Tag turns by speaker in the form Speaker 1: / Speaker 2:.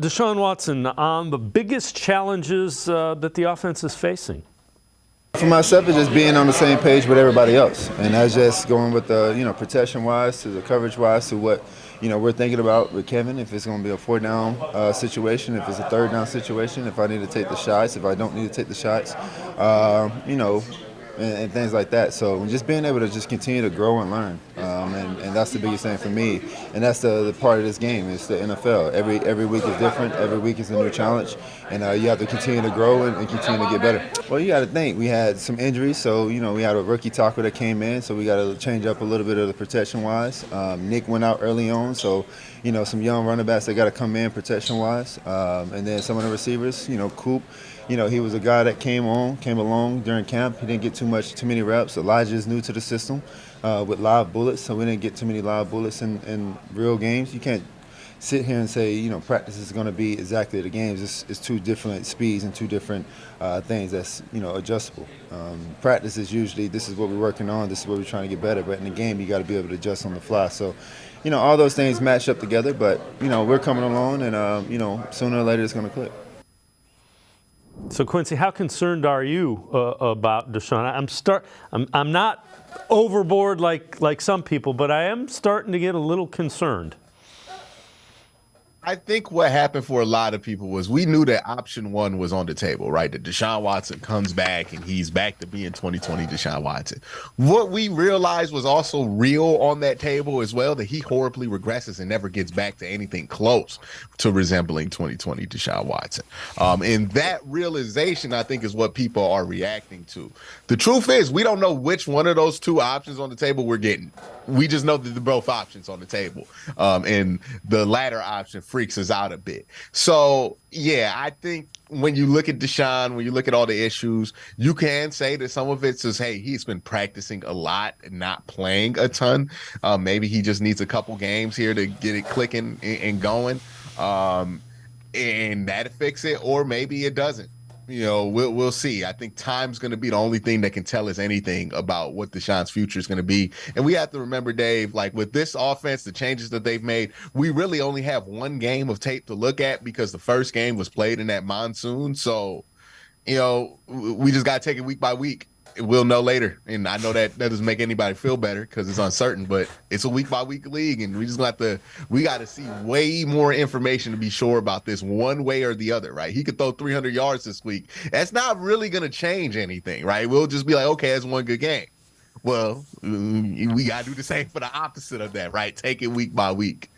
Speaker 1: Deshaun Watson, on the biggest challenges that the offense is facing.
Speaker 2: For myself, it's just being on the same page with everybody else, and that's just going with the protection-wise to the coverage-wise to what we're thinking about with Kevin. If it's going to be a four-down situation, if it's a third-down situation, if I need to take the shots, if I don't need to take the shots, and things like that. So just being able to just continue to grow and learn, and that's the biggest thing for me. And that's the part of this game. It's the NFL. Every week is different. Every week is a new challenge, and you have to continue to grow and continue to get better. Well, you got to think we had some injuries, so we had a rookie tackle that came in, so we got to change up a little bit of the protection-wise. Nick went out early on, so some young running backs that got to come in protection-wise, and then some of the receivers, Coop. He was a guy that came along during camp. He didn't get too many reps. Elijah is new to the system with live bullets, so we didn't get too many live bullets in real games. You can't sit here and say, practice is going to be exactly the games. It's two different speeds and two different things that's, adjustable. Practice is usually, this is what we're working on, this is what we're trying to get better, but in the game, you got to be able to adjust on the fly. So, all those things match up together, but, we're coming along and, sooner or later it's going to click.
Speaker 1: So Quincy, how concerned are you about Deshaun? I'm not overboard like some people, but I am starting to get a little concerned.
Speaker 3: I think what happened for a lot of people was we knew that option one was on the table, right? That Deshaun Watson comes back and he's back to being 2020 Deshaun Watson. What we realized was also real on that table as well, that he horribly regresses and never gets back to anything close to resembling 2020 Deshaun Watson. And that realization, I think, is what people are reacting to. The truth is, we don't know which one of those two options on the table we're getting. We just know that they're both options on the table. And the latter option freaks us out a bit. So, yeah, I think when you look at Deshaun, when you look at all the issues, you can say that some of it's just, hey, he's been practicing a lot and not playing a ton. Maybe he just needs a couple games here to get it clicking and going. And that'll fix it, or maybe it doesn't. We'll see. I think time's going to be the only thing that can tell us anything about what Deshaun's future is going to be. And we have to remember, Dave, like with this offense, the changes that they've made, we really only have one game of tape to look at because the first game was played in that monsoon. So, we just got to take it week by week. We'll know later. And I know that doesn't make anybody feel better because it's uncertain, but it's a week by week league. And we got to see way more information to be sure about this one way or the other, right? He could throw 300 yards this week. That's not really going to change anything, right? We'll just be like, okay, that's one good game. Well, we got to do the same for the opposite of that, right? Take it week by week.